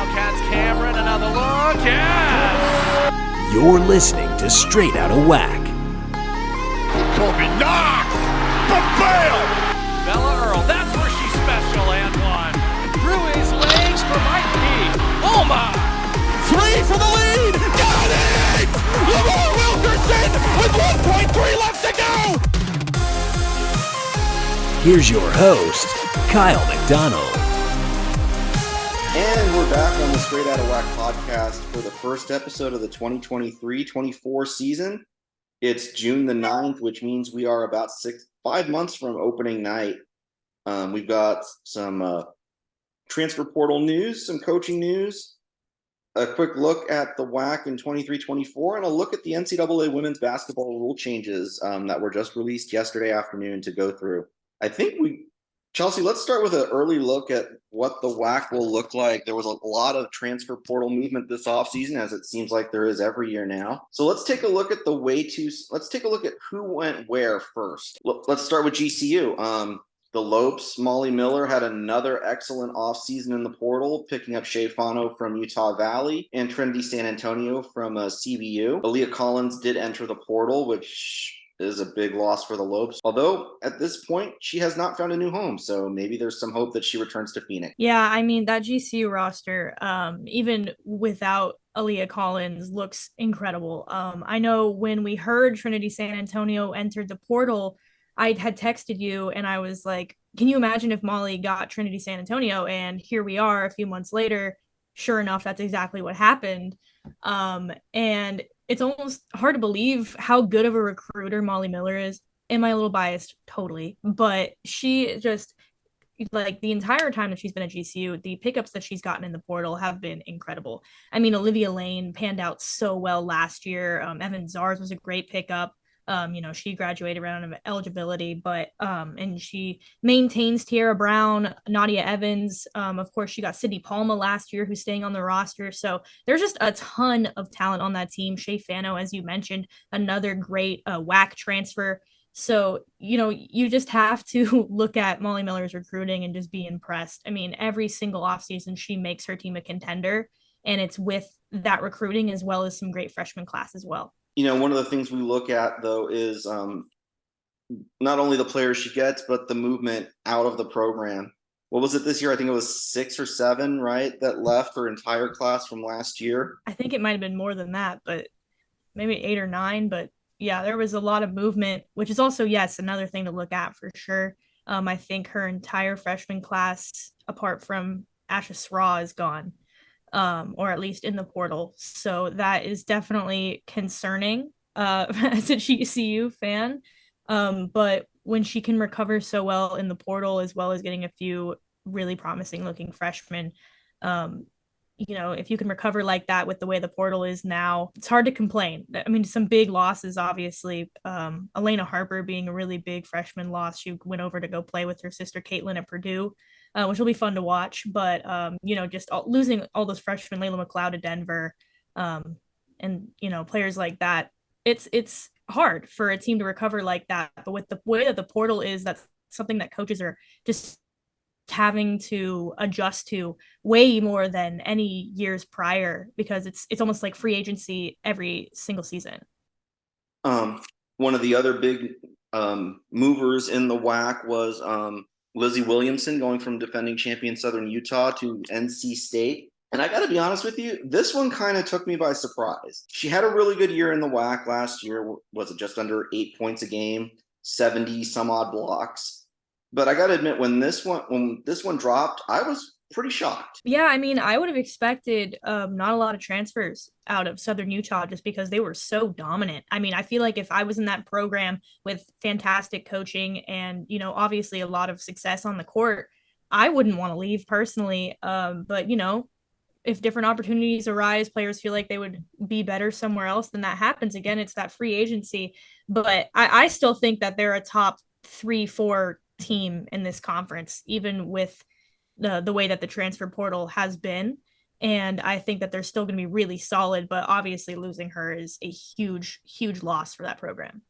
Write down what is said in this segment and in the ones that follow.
Wildcats, Cameron, another look, yes! You're listening to Straight Outta Whack. Kobe knocks! But fail! Bella Earl, that's where she's special, and one. Through his legs for Mike P. Oh my! Three for the lead! Got it! Lamar Wilkerson with 1.3 left to go! Here's your host, Kyle McDonald. And we're back on the Straight Outta Whack podcast for the first episode of the 2023-24 season. It's June the 9th, which means we are about 5 months from opening night. We've got some transfer portal news, some coaching news, a quick look at the WAC in 23-24, and a look at the NCAA women's basketball rule changes that were just released yesterday afternoon to go through. I think Chelsea, let's start with an early look at what the WAC will look like. There was a lot of transfer portal movement this offseason, as it seems like there is every year now. So let's take a look at let's take a look at who went where first. Let's start with GCU. The Lopes, Molly Miller had another excellent offseason in the portal, picking up Shea Fano from Utah Valley and Trinity San Antonio from CBU. Aaliyah Collins did enter the portal, which is a big loss for the Lopes. Although at this point, she has not found a new home. So maybe there's some hope that she returns to Phoenix. Yeah, I mean, that GCU roster, even without Aaliyah Collins, looks incredible. I know when we heard Trinity San Antonio entered the portal, I had texted you and I was like, can you imagine if Molly got Trinity San Antonio? And here we are a few months later. Sure enough, that's exactly what happened. And it's almost hard to believe how good of a recruiter Molly Miller is. Am I a little biased? Totally. But she just, like, the entire time that she's been at GCU, the pickups that she's gotten in the portal have been incredible. I mean, Olivia Lane panned out so well last year. Evan Zars was a great pickup. She graduated around eligibility, but and she maintains Tiara Brown, Nadia Evans. Of course, she got Sydney Palma last year, who's staying on the roster. So there's just a ton of talent on that team. Shea Fano, as you mentioned, another great WAC transfer. So, you just have to look at Molly Miller's recruiting and just be impressed. I mean, every single offseason, she makes her team a contender, and it's with that recruiting as well as some great freshman class as well. One of the things we look at, though, is not only the players she gets, but the movement out of the program. What was it this year? I think it was 6 or 7, right, that left her entire class from last year. I think it might have been more than that, but maybe 8 or 9. But, yeah, there was a lot of movement, which is also, yes, another thing to look at for sure. I think her entire freshman class, apart from Asha Sraw, is gone. Or at least in the portal. So that is definitely concerning as a GCU fan. But when she can recover so well in the portal, as well as getting a few really promising looking freshmen, if you can recover like that with the way the portal is now, it's hard to complain. I mean, some big losses, obviously. Elena Harper being a really big freshman loss. She went over to go play with her sister Caitlin at Purdue. Which will be fun to watch, but just losing all those freshmen, Layla McLeod to Denver, and players like that, it's hard for a team to recover like that. But with the way that the portal is, that's something that coaches are just having to adjust to way more than any years prior, because it's almost like free agency every single season. One of the other big movers in the WAC was Lizzie Williamson going from defending champion Southern Utah to NC State. And I got to be honest with you, this one kind of took me by surprise. She had a really good year in the WAC last year. Was it just under 8 points a game, 70 some odd blocks? But I got to admit, when this one dropped, I was pretty shocked. Yeah, I mean, I would have expected not a lot of transfers out of Southern Utah just because they were so dominant. I mean, I feel like if I was in that program with fantastic coaching and, obviously a lot of success on the court, I wouldn't want to leave personally. But, if different opportunities arise, players feel like they would be better somewhere else, then that happens. Again, it's that free agency. But I still think that they're a top 3-4 team in this conference, even with the way that the transfer portal has been. And I think that they're still going to be really solid, but obviously losing her is a huge, huge loss for that program.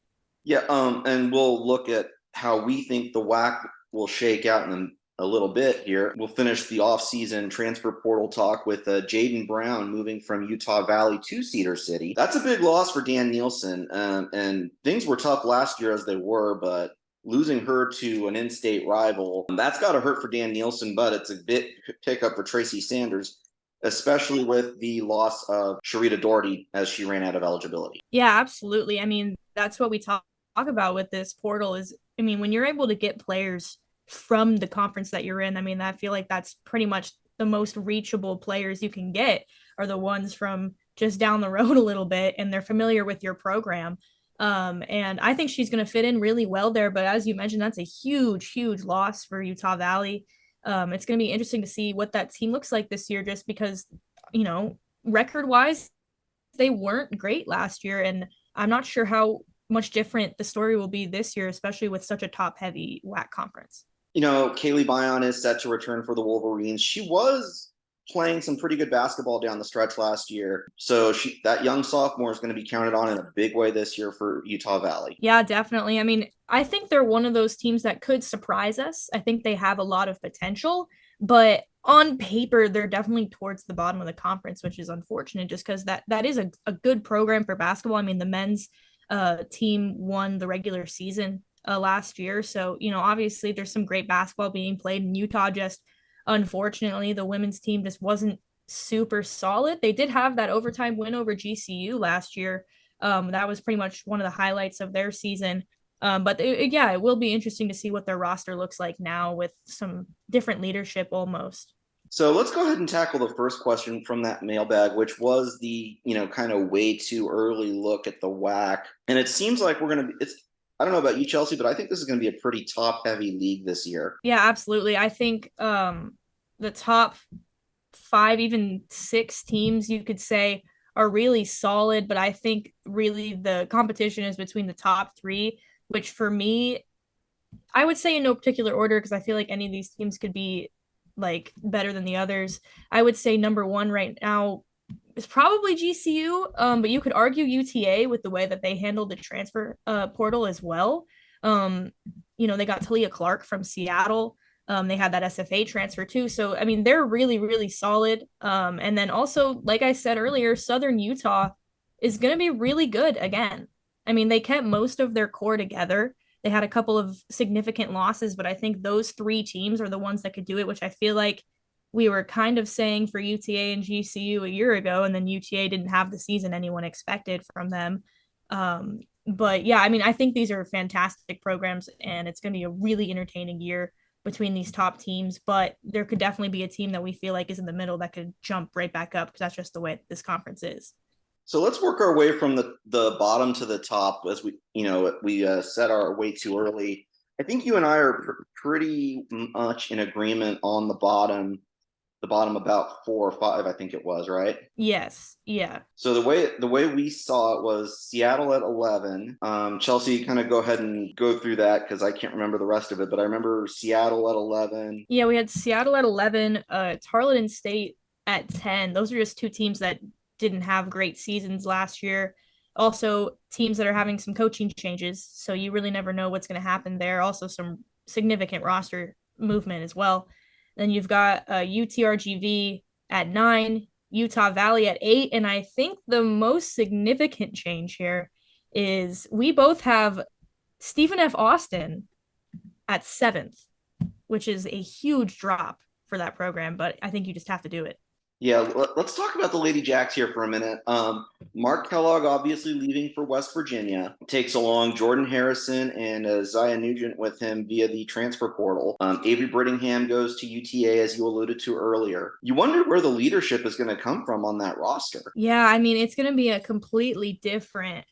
Yeah. And we'll look at how we think the WAC will shake out in a little bit here. We'll finish the offseason transfer portal talk with Jaden Brown moving from Utah Valley to Cedar City. That's a big loss for Dan Nielsen, and things were tough last year as they were, but losing her to an in-state rival, that's got to hurt for Dan Nielsen, but it's a bit pickup for Tracy Sanders, especially with the loss of Sharita Doherty as she ran out of eligibility. Yeah, absolutely. I mean, that's what we talk about with this portal is, I mean, when you're able to get players from the conference that you're in, I mean, I feel like that's pretty much the most reachable players you can get are the ones from just down the road a little bit, and they're familiar with your program. And I think she's going to fit in really well there. But as you mentioned, that's a huge, huge loss for Utah Valley. It's going to be interesting to see what that team looks like this year, just because, you know, record wise, they weren't great last year. And I'm not sure how much different the story will be this year, especially with such a top heavy WAC conference. You know, Kaylee Bion is set to return for the Wolverines. She was playing some pretty good basketball down the stretch last year. So that young sophomore is going to be counted on in a big way this year for Utah Valley. Yeah, definitely. I mean, I think they're one of those teams that could surprise us. I think they have a lot of potential, but on paper, they're definitely towards the bottom of the conference, which is unfortunate just because that is a good program for basketball. I mean, the men's team won the regular season last year. So, you know, obviously there's some great basketball being played in Utah. Just unfortunately, the women's team just wasn't super solid. They did have that overtime win over GCU last year. That was pretty much one of the highlights of their season. But it will be interesting to see what their roster looks like now with some different leadership almost. So let's go ahead and tackle the first question from that mailbag, which was the, you know, kind of way too early look at the WAC. And it seems like we're going to be, I don't know about you, Chelsea, but I think this is going to be a pretty top heavy league this year. Yeah, absolutely. I think the top 5, even 6 teams you could say are really solid, but I think really the competition is between the top 3, which for me, I would say in no particular order, because I feel like any of these teams could be like better than the others. I would say number 1 right now is probably GCU, but you could argue UTA with the way that they handled the transfer portal as well. You know, they got Talia Clark from Seattle. They had that SFA transfer too. So, I mean, they're really, really solid. And then also, like I said earlier, Southern Utah is going to be really good again. I mean, they kept most of their core together. They had a couple of significant losses, but I think those 3 teams are the ones that could do it, which I feel like we were kind of saying for UTA and GCU a year ago, and then UTA didn't have the season anyone expected from them. But yeah, I mean, I think these are fantastic programs, and it's going to be a really entertaining year between these top teams, but there could definitely be a team that we feel like is in the middle that could jump right back up, because that's just the way this conference is. So let's work our way from the bottom to the top as we set our way too early. I think you and I are pretty much in agreement on the bottom about 4 or 5, I think it was, right? Yes. Yeah. So the way we saw it was Seattle at 11. Chelsea, kind of go ahead and go through that because I can't remember the rest of it, but I remember Seattle at 11. Yeah, we had Seattle at 11, Tarleton State at 10. Those are just 2 teams that didn't have great seasons last year. Also, teams that are having some coaching changes, so you really never know what's going to happen there. Also, some significant roster movement as well. Then you've got UTRGV at 9, Utah Valley at 8, and I think the most significant change here is we both have Stephen F. Austin at 7th, which is a huge drop for that program, but I think you just have to do it. Yeah, let's talk about the Lady Jacks here for a minute. Mark Kellogg, obviously leaving for West Virginia, takes along Jordan Harrison and Zaya Nugent with him via the transfer portal. Avery Brittingham goes to UTA, as you alluded to earlier. You wonder where the leadership is going to come from on that roster. Yeah, I mean, it's going to be a completely different,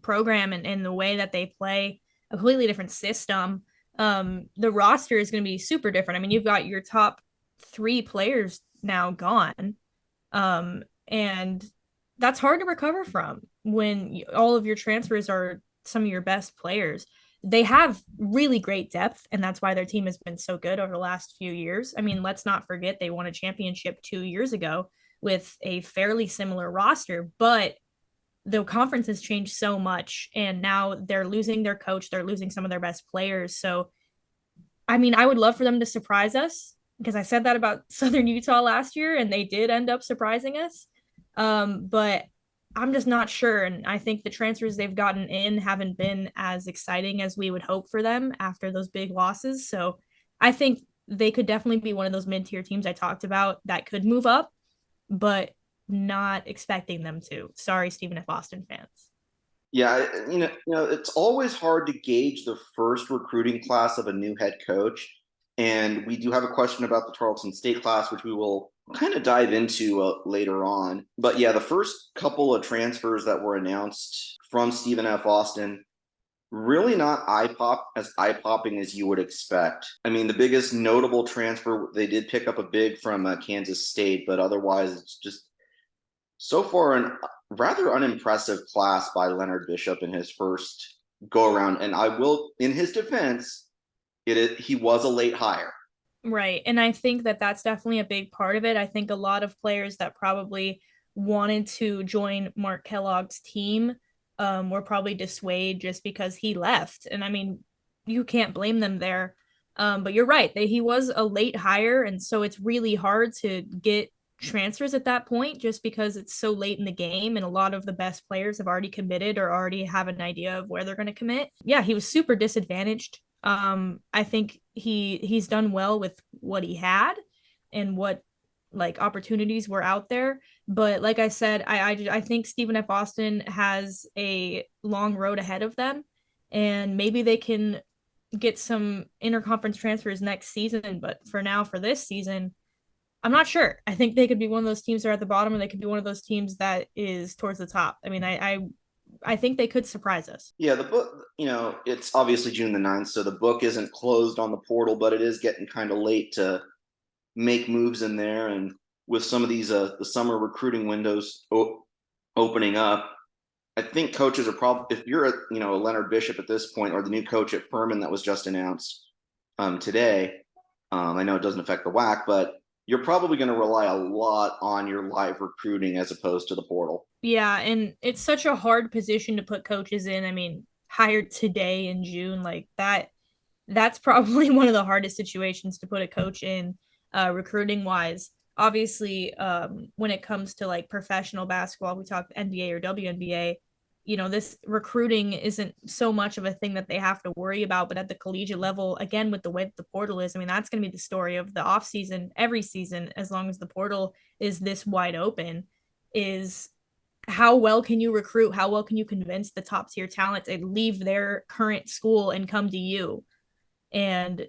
program and the way that they play, a completely different system. The roster is going to be super different. I mean, you've got your top 3 players now gone. And that's hard to recover from when all of your transfers are some of your best players. They have really great depth, and that's why their team has been so good over the last few years. I mean, let's not forget they won a championship 2 years ago with a fairly similar roster, but the conference has changed so much, and now they're losing their coach. They're losing some of their best players. So I mean, I would love for them to surprise us because I said that about Southern Utah last year and they did end up surprising us. But I'm just not sure. And I think the transfers they've gotten in haven't been as exciting as we would hope for them after those big losses. So I think they could definitely be one of those mid-tier teams I talked about that could move up, but not expecting them to. Sorry, Stephen F. Austin fans. Yeah, it's always hard to gauge the first recruiting class of a new head coach. And we do have a question about the Tarleton State class, which we will kind of dive into later on. But yeah, the first couple of transfers that were announced from Stephen F. Austin, really not eye popping as you would expect. I mean, the biggest notable transfer, they did pick up a big from Kansas State, but otherwise it's just so far an rather unimpressive class by Leonard Bishop in his first go around. And I will, in his defense, he was a late hire. Right. And I think that that's definitely a big part of it. I think a lot of players that probably wanted to join Mark Kellogg's team were probably dissuaded just because he left. And I mean, you can't blame them there. But you're right. He was a late hire. And so it's really hard to get transfers at that point just because it's so late in the game and a lot of the best players have already committed or already have an idea of where they're going to commit. Yeah, he was super disadvantaged. I think he's done well with what he had and what like opportunities were out there. But like I said, I think Stephen F. Austin has a long road ahead of them, and maybe they can get some interconference transfers next season. But for now, for this season, I'm not sure. I think they could be one of those teams that are at the bottom, or they could be one of those teams that is towards the top. I mean, I think they could surprise us. Yeah, the book, it's obviously June the 9th, so the book isn't closed on the portal, but it is getting kind of late to make moves in there. And with some of these the summer recruiting windows opening up, I think coaches are probably, if you're a Leonard Bishop at this point, or the new coach at Furman that was just announced today, I know it doesn't affect the WAC, but you're probably going to rely a lot on your live recruiting as opposed to the portal. Yeah, and it's such a hard position to put coaches in. I mean, hired today in June, like that's probably one of the hardest situations to put a coach in, recruiting wise. Obviously, when it comes to like professional basketball, we talk NBA or WNBA, this recruiting isn't so much of a thing that they have to worry about. But at the collegiate level, again, with the way that the portal is, I mean, that's going to be the story of the offseason every season, as long as the portal is this wide open, is how well can you recruit? How well can you convince the top tier talent to leave their current school and come to you? And,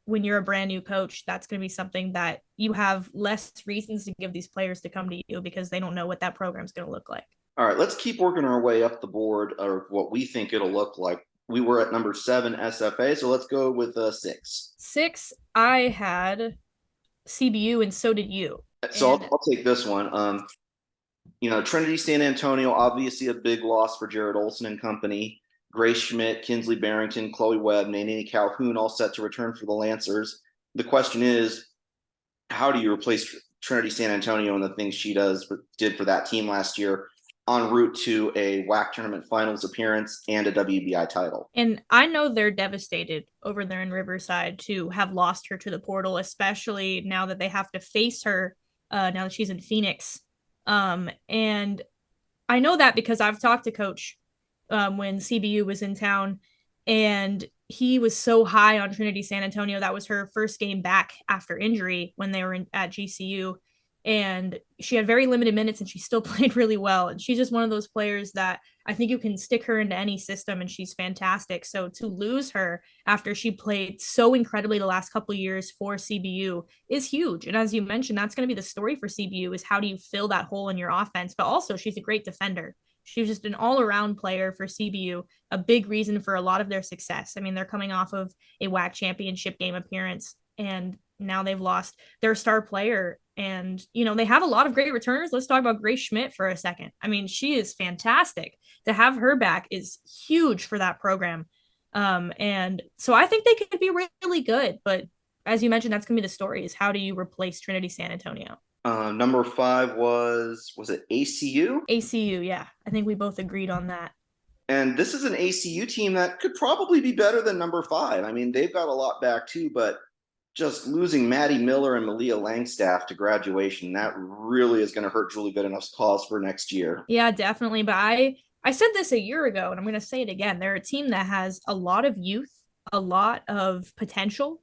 when you're a brand new coach, that's going to be something that you have less reasons to give these players to come to you because they don't know what that program's going to look like. All right, let's keep working our way up the board of what we think it'll look like. We were at number 7, SFA, so let's go with 6. 6, I had CBU, and so did you. So I'll take this one. Trinity San Antonio, obviously a big loss for Jared Olson and company. Grace Schmidt, Kinsley Barrington, Chloe Webb, Nanini Calhoun all set to return for the Lancers. The question is, how do you replace Trinity San Antonio and the things she did for that team last year en route to a WAC tournament finals appearance and a WBI title? And I know they're devastated over there in Riverside to have lost her to the portal, especially now that they have to face her now that she's in Phoenix. And I know that because I've talked to Coach when CBU was in town, and he was so high on Trinity San Antonio. That was her first game back after injury when they were at GCU. And she had very limited minutes and she still played really well. And she's just one of those players that I think you can stick her into any system and she's fantastic. So to lose her after she played so incredibly the last couple of years for CBU is huge. And as you mentioned, that's going to be the story for CBU, is how do you fill that hole in your offense? But also she's a great defender. She was just an all-around player for CBU, a big reason for a lot of their success. I mean, they're coming off of a WAC championship game appearance, and now they've lost their star player. And, they have a lot of great returners. Let's talk about Grace Schmidt for a second. I mean, she is fantastic. To have her back is huge for that program. And so I think they could be really good. But as you mentioned, that's going to be the story, is how do you replace Trinity San Antonio? Number 5 was it ACU? ACU, yeah. I think we both agreed on that. And this is an ACU team that could probably be better than number 5. I mean, they've got a lot back too, but just losing Maddie Miller and Malia Langstaff to graduation, that really is going to hurt Julie Goodenough's cause for next year. Yeah, definitely. But I said this a year ago, and I'm going to say it again. They're a team that has a lot of youth, a lot of potential.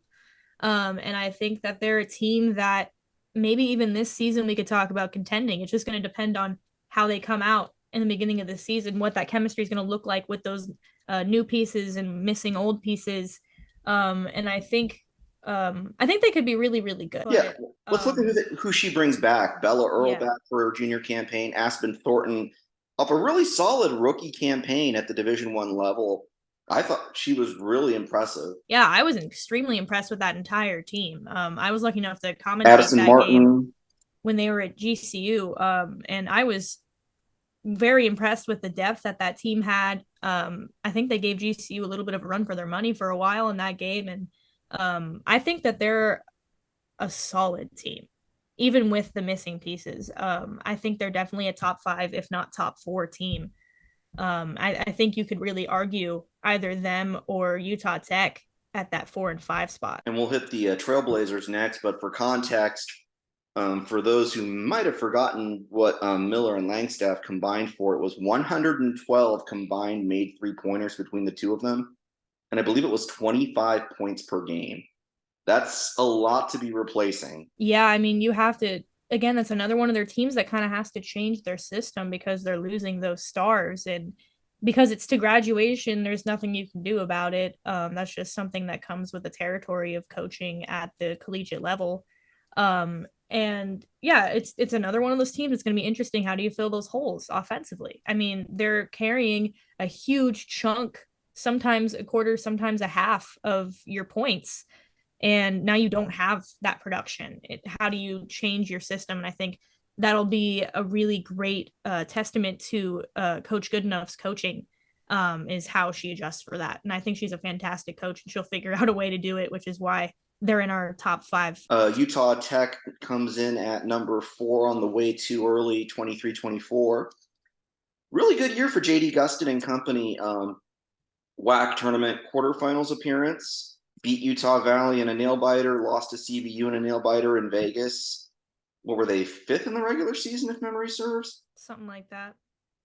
And I think that they're a team that maybe even this season we could talk about contending. It's just going to depend on how they come out in the beginning of the season, what that chemistry is going to look like with those new pieces and missing old pieces. And I think they could be really, really good. Yeah, let's look at who she brings back. Bella Earl back for her junior campaign. Aspen Thornton off a really solid rookie campaign at the Division I level. I thought she was really impressive. Yeah, I was extremely impressed with that entire team. I was lucky enough to commentate Addison that Martin game when they were at GCU, and I was very impressed with the depth that team had. I think they gave GCU a little bit of a run for their money for a while in that game, and I think that they're a solid team, even with the missing pieces. I think they're definitely a top 5, if not top 4 team. I think you could really argue either them or Utah Tech at that 4 and 5 spot. And we'll hit the Trailblazers next, but for context, for those who might have forgotten what Miller and Langstaff combined for, it was 112 combined made three-pointers between the two of them. And I believe it was 25 points per game. That's a lot to be replacing. Yeah, I mean, you have to, again, that's another one of their teams that kind of has to change their system because they're losing those stars. And because it's to graduation, there's nothing you can do about it. That's just something that comes with the territory of coaching at the collegiate level. And yeah, it's another one of those teams. It's going to be interesting. How do you fill those holes offensively? I mean, they're carrying a huge chunk, sometimes a quarter, sometimes a half of your points. And now you don't have that production. How do you change your system? And I think that'll be a really great testament to Coach Goodenough's coaching, is how she adjusts for that. And I think she's a fantastic coach, and she'll figure out a way to do it, which is why they're in our top 5. Utah Tech comes in at number 4 on the way too early, 23-24. Really good year for JD Gustin and company. WAC tournament quarterfinals appearance, beat Utah Valley in a nail biter, lost to CBU in a nail biter in Vegas. What were they, 5th in the regular season, if memory serves? Something like that.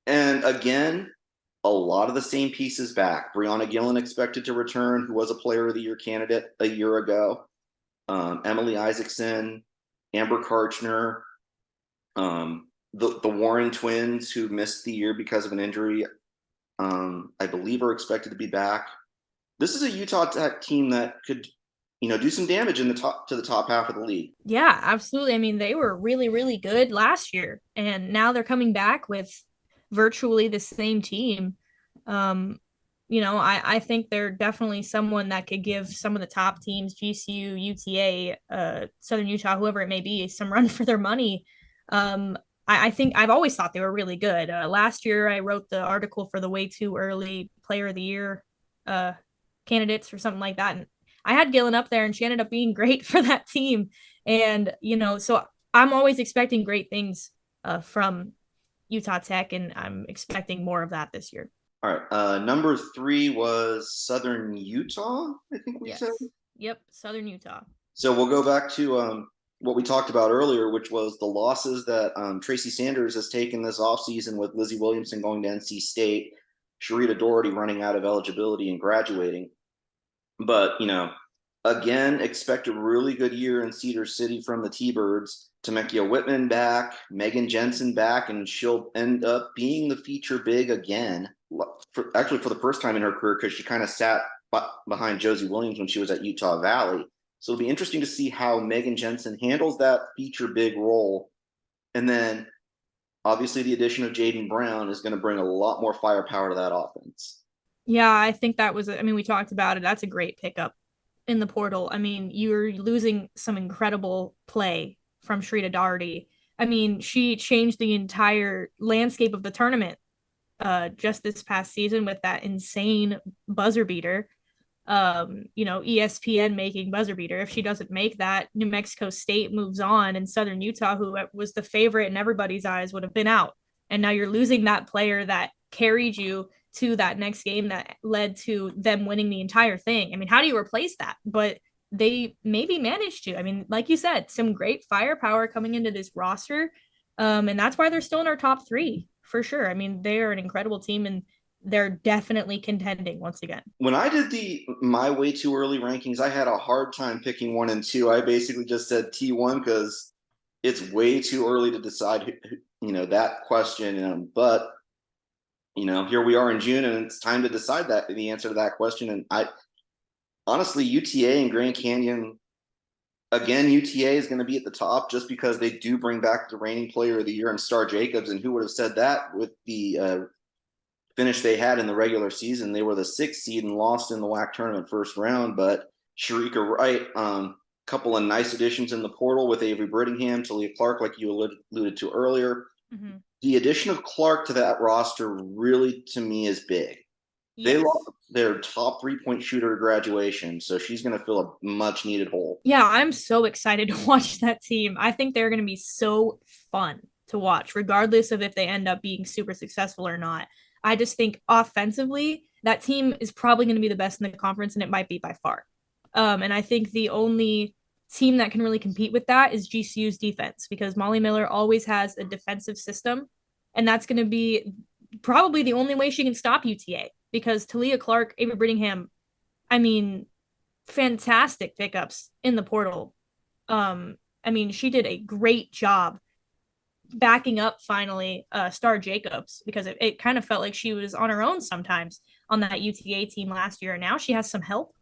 And again, a lot of the same pieces back. Brianna Gillen expected to return, who was a Player of the Year candidate a year ago. Emily Isaacson, Amber Karchner, the Warren twins, who missed the year because of an injury, I believe are expected to be back. This is a Utah Tech team that could, do some damage in the top half of the league. Yeah, absolutely. I mean, they were really, really good last year, and now they're coming back with virtually the same team. I think they're definitely someone that could give some of the top teams, GCU, UTA, Southern Utah, whoever it may be, some run for their money. I think I've always thought they were really good. Last year, I wrote the article for the Way Too Early Player of the Year candidates or something like that. And I had Gillen up there, and she ended up being great for that team. And, so I'm always expecting great things from Utah Tech, and I'm expecting more of that this year. All right. Number 3 was Southern Utah, I think we said. Yep, Southern Utah. So we'll go back to what we talked about earlier, which was the losses that Tracy Sanders has taken this offseason with Lizzie Williamson going to NC State, Sharita Doherty running out of eligibility and graduating. But, again, expect a really good year in Cedar City from the T-Birds. Tamekia Whitman back, Megan Jensen back, and she'll end up being the feature big again, for the first time in her career, because she kind of sat behind Josie Williams when she was at Utah Valley. So it'll be interesting to see how Megan Jensen handles that feature big role. And then, obviously, the addition of Jaden Brown is going to bring a lot more firepower to that offense. Yeah, I think we talked about it. That's a great pickup in the portal. I mean, you're losing some incredible play from Sharita Doherty. I mean, she changed the entire landscape of the tournament just this past season with that insane buzzer beater. ESPN making buzzer beater. If she doesn't make that, New Mexico State moves on, and Southern Utah, who was the favorite in everybody's eyes, would have been out. And now you're losing that player that carried you to that next game that led to them winning the entire thing. I mean, how do you replace that? But they maybe managed to. I mean, like you said, some great firepower coming into this roster. And that's why they're still in our top three for sure. I mean, they are an incredible team and they're definitely contending once again. When I did my way too early rankings, I had a hard time picking 1 and 2. I basically just said T1 because it's way too early to decide, that question. But here we are in June, and it's time to decide the answer to that question. And I honestly, UTA and Grand Canyon, again, UTA is going to be at the top just because they do bring back the reigning player of the year and Star Jacobs. And who would have said that with the finish they had in the regular season? They were the 6th seed and lost in the WAC tournament first round. But Sharika Wright, couple of nice additions in the portal with Avery Brittingham, Talia Clark, like you alluded to earlier. Mm-hmm. The addition of Clark to that roster really, to me, is big. Yes. They lost their top 3-point shooter at graduation, so she's going to fill a much-needed hole. Yeah, I'm so excited to watch that team. I think they're going to be so fun to watch, regardless of if they end up being super successful or not. I just think offensively, that team is probably going to be the best in the conference, and it might be by far. And I think the only team that can really compete with that is GCU's defense, because Molly Miller always has a defensive system, and that's going to be probably the only way she can stop UTA, because Talia Clark, Avery Brittingham, I mean, fantastic pickups in the portal. I mean, she did a great job backing up finally Star Jacobs, because it kind of felt like she was on her own sometimes on that UTA team last year. And now she has some help.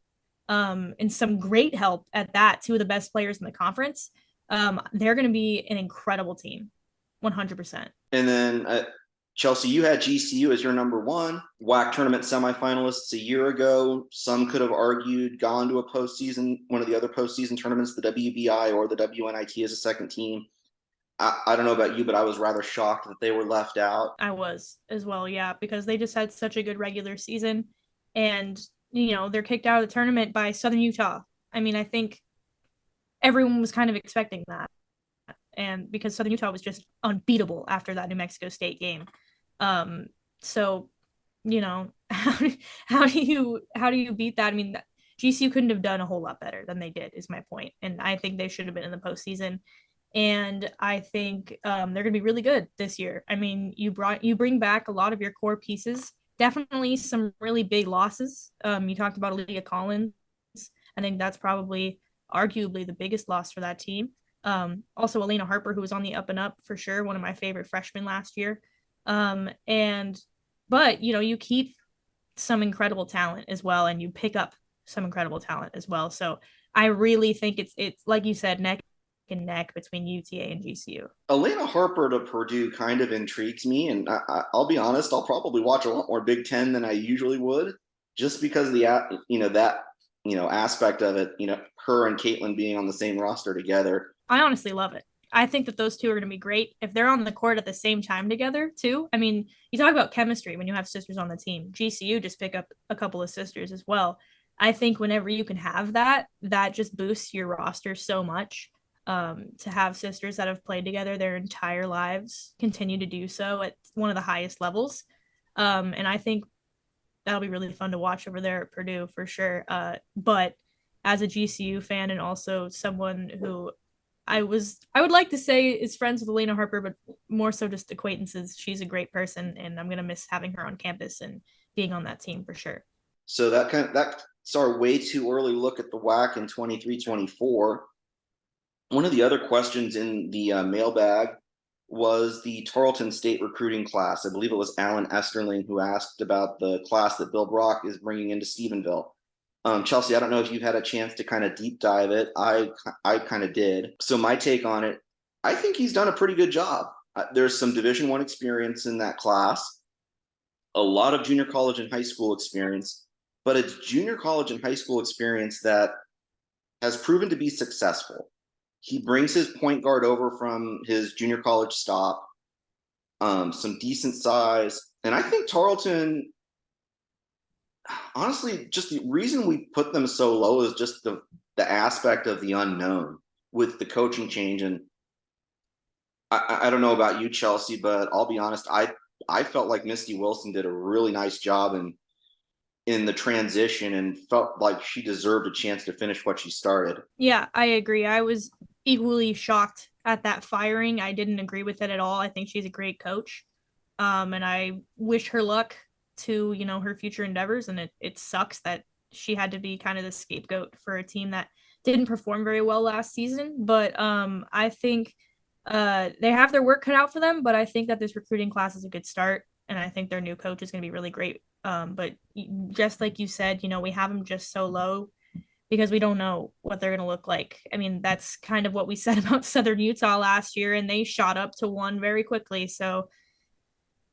And some great help at that, 2 of the best players in the conference. They're going to be an incredible team, 100%. And then, Chelsea, you had GCU as your number 1. WAC tournament semifinalists a year ago. Some could have argued gone to one of the other postseason tournaments, the WBI or the WNIT as a second team. I don't know about you, but I was rather shocked that they were left out. I was as well, yeah, because they just had such a good regular season. And they're kicked out of the tournament by Southern Utah. I mean, I think everyone was kind of expecting that. And because Southern Utah was just unbeatable after that New Mexico State game. So, how do you beat that? I mean, GCU couldn't have done a whole lot better than they did, is my point. And I think they should have been in the postseason. And I think they're going to be really good this year. I mean, you bring back a lot of your core pieces. Definitely some really big losses. You talked about Aaliyah Collins. I think that's probably arguably the biggest loss for that team. Also Elena Harper, who was on the up and up for sure, one of my favorite freshmen last year. But you keep some incredible talent as well, and you pick up some incredible talent as well. So I really think it's like you said, neck and neck between UTA and GCU. Elena Harper to Purdue kind of intrigues me, and I'll be honest, I'll probably watch a lot more Big Ten than I usually would, just because that aspect of it, her and Caitlin being on the same roster together. I honestly love it. I think that those two are going to be great if they're on the court at the same time together too. I mean, you talk about chemistry when you have sisters on the team. GCU just pick up a couple of sisters as well. I think whenever you can have that just boosts your roster so much. To have sisters that have played together their entire lives continue to do so at one of the highest levels. And I think that'll be really fun to watch over there at Purdue for sure. But as a GCU fan and also someone who I would like to say is friends with Elena Harper, but more so just acquaintances. She's a great person, and I'm going to miss having her on campus and being on that team for sure. So that's our way too early look at the WAC in 23-24. One of the other questions in the mailbag was the Tarleton State recruiting class. I believe it was Alan Esterling who asked about the class that Bill Brock is bringing into Stephenville. Chelsea, I don't know if you've had a chance to kind of deep dive it. I kind of did. So my take on it, I think he's done a pretty good job. There's some Division I experience in that class, a lot of junior college and high school experience, but it's junior college and high school experience that has proven to be successful. He brings his point guard over from his junior college stop, some decent size. And I think Tarleton, honestly, just the reason we put them so low is just the aspect of the unknown with the coaching change. And I don't know about you, Chelsea, but I'll be honest, I I felt like Misty Wilson did a really nice job in the transition and felt like she deserved a chance to finish what she started. Yeah, I agree. I was equally shocked at that firing. I didn't agree with it at all. I think she's a great coach. And I wish her luck to, her future endeavors. And it sucks that she had to be kind of the scapegoat for a team that didn't perform very well last season. But I think they have their work cut out for them. But I think that this recruiting class is a good start. And I think their new coach is going to be really great. But just like you said, we have them just so low because we don't know what they're going to look like. I mean, that's kind of what we said about Southern Utah last year, and they shot up to 1 very quickly. So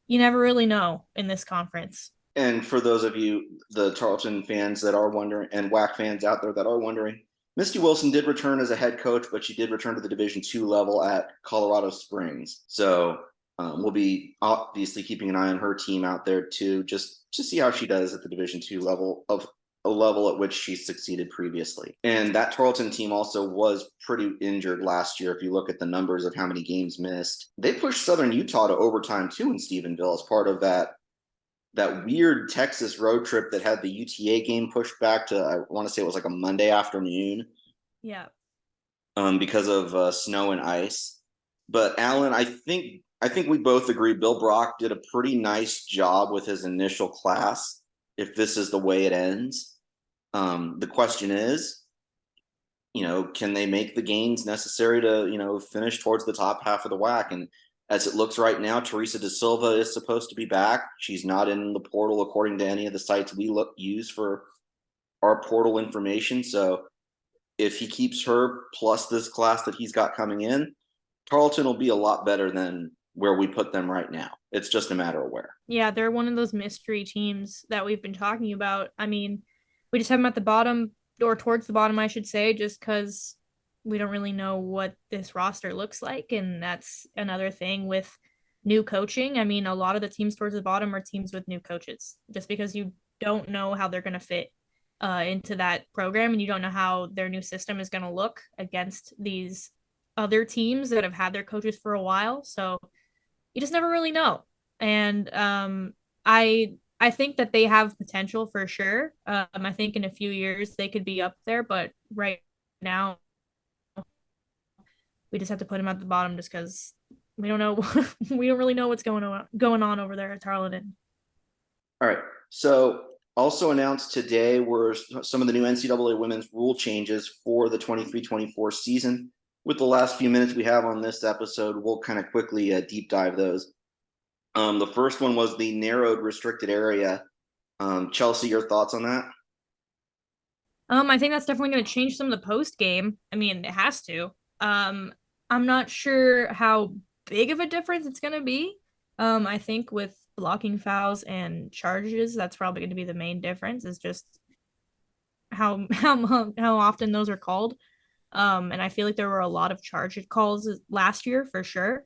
you never really know in this conference. And for those of you, the Tarleton fans that are wondering, and WAC fans out there that are wondering, Misty Wilson did return as a head coach, but she did return to the Division II level at Colorado Springs. So we'll be obviously keeping an eye on her team out there too, just to see how she does at the Division II level, of a level at which she succeeded previously. And that Tarleton team also was pretty injured last year. If you look at the numbers of how many games missed, they pushed Southern Utah to overtime too in Stephenville as part of that weird Texas road trip that had the UTA game pushed back to, I want to say it was like a Monday afternoon. Yeah. Because of snow and ice. But Alan, I think we both agree Bill Brock did a pretty nice job with his initial class. If this is the way it ends, the question is, can they make the gains necessary to, finish towards the top half of the WAC? And as it looks right now, Teresa Da Silva is supposed to be back. She's not in the portal according to any of the sites we use for our portal information. So if he keeps her plus this class that he's got coming in, Tarleton will be a lot better than where we put them right now. It's just a matter of where. Yeah, they're one of those mystery teams that we've been talking about. I mean, we just have them at the bottom, or towards the bottom, I should say, just because we don't really know what this roster looks like. And that's another thing with new coaching. I mean, a lot of the teams towards the bottom are teams with new coaches, just because you don't know how they're going to fit into that program, and you don't know how their new system is going to look against these other teams that have had their coaches for a while. So you just never really know. And I think that they have potential for sure. I think in a few years they could be up there, but right now we just have to put them at the bottom just because we don't know. We don't really know what's going on over there at Tarleton. All right. So also announced today were some of the new NCAA women's rule changes for the 23-24 season. With the last few minutes we have on this episode, we'll kind of quickly deep dive those. The first one was the narrowed restricted area. Chelsea, your thoughts on that? I think that's definitely going to change some of the post game. I mean, it has to. I'm not sure how big of a difference it's going to be. I think with blocking fouls and charges, that's probably going to be the main difference. Is just how often those are called. And I feel like there were a lot of charge calls last year for sure.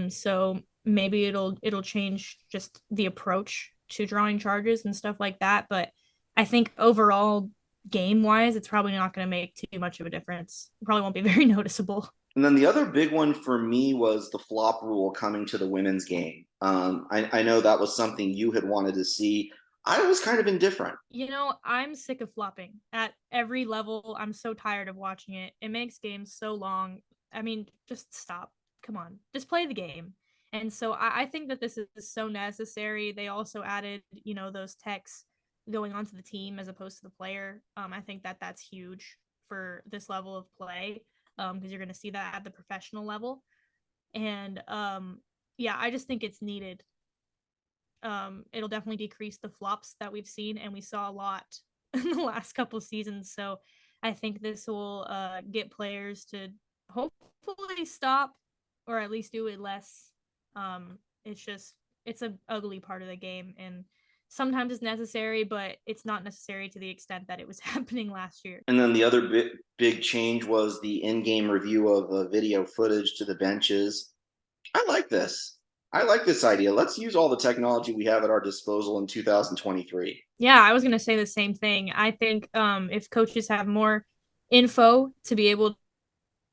So maybe it'll change just the approach to drawing charges and stuff like that. But I think overall, game wise, it's probably not going to make too much of a difference. It probably won't be very noticeable. And then the other big one for me was the flop rule coming to the women's game. I know that was something you had wanted to see. I was kind of indifferent. I'm sick of flopping at every level. I'm so tired of watching it. It makes games so long. I mean, just stop. Come on, just play the game. And so I think that this is so necessary. They also added, those texts going onto the team as opposed to the player. I think that that's huge for this level of play because you're going to see that at the professional level. And I just think it's needed. It'll definitely decrease the flops that we've seen, and we saw a lot in the last couple seasons. So I think this will get players to hopefully stop or at least do it less. It's an ugly part of the game, and sometimes it's necessary, but it's not necessary to the extent that it was happening last year. And then the other big change was the in-game review of video footage to the benches. I like this idea. Let's use all the technology we have at our disposal in 2023. Yeah, I was going to say the same thing. I think if coaches have more info to be able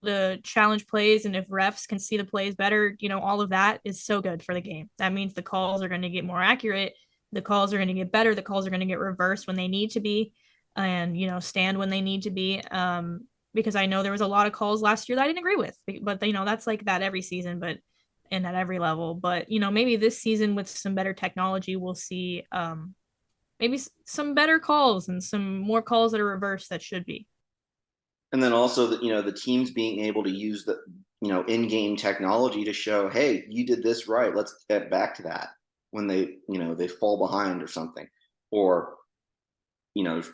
to challenge plays, and if refs can see the plays better, all of that is so good for the game. That means the calls are going to get more accurate, the calls are going to get better, the calls are going to get reversed when they need to be, and stand when they need to be. Because I know there was a lot of calls last year that I didn't agree with, but that's like that every season, but and at every level. But maybe this season with some better technology, we'll see maybe some better calls and some more calls that are reversed that should be. And then also the teams being able to use the in-game technology to show, hey, you did this right, let's get back to that when they fall behind or something, or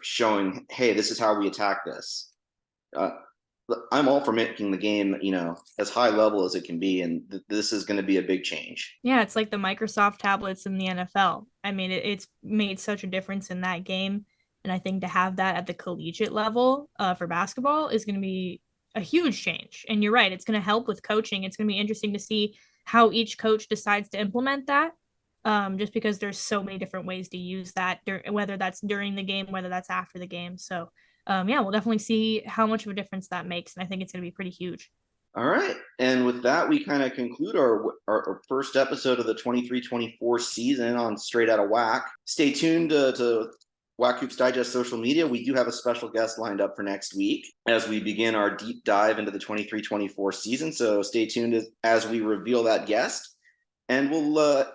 showing, hey, this is how we attack this. I'm all for making the game as high level as it can be, and this is going to be a big change. Yeah, it's like the Microsoft tablets in the NFL. I mean, it's made such a difference in that game. And I think to have that at the collegiate level for basketball is going to be a huge change. And you're right, it's going to help with coaching. It's going to be interesting to see how each coach decides to implement that, just because there's so many different ways to use that, whether that's during the game, whether that's after the game. So, yeah, we'll definitely see how much of a difference that makes. And I think it's going to be pretty huge. All right. And with that, we kind of conclude our first episode of the 23-24 season on Straight Outta Whack. Stay tuned to Whack Hoops Digest social media. We do have a special guest lined up for next week as we begin our deep dive into the 23-24 season. So stay tuned as we reveal that guest. And we'll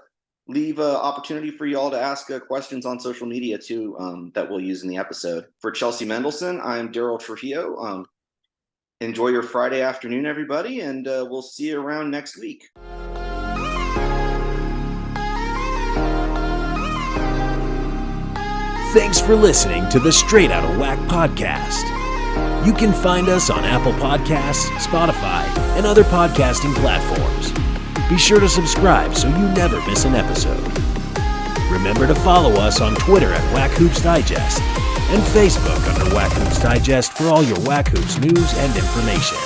leave an opportunity for y'all to ask questions on social media too, that we'll use in the episode. For Chelsea Mendelson, I'm Derryl Trujillo. Enjoy your Friday afternoon, everybody, and we'll see you around next week. Thanks for listening to the Straight Outta Whack podcast. You can find us on Apple Podcasts, Spotify, and other podcasting platforms. Be sure to subscribe so you never miss an episode. Remember to follow us on Twitter at Whack Hoops Digest and Facebook under Whack Hoops Digest for all your Whack Hoops news and information.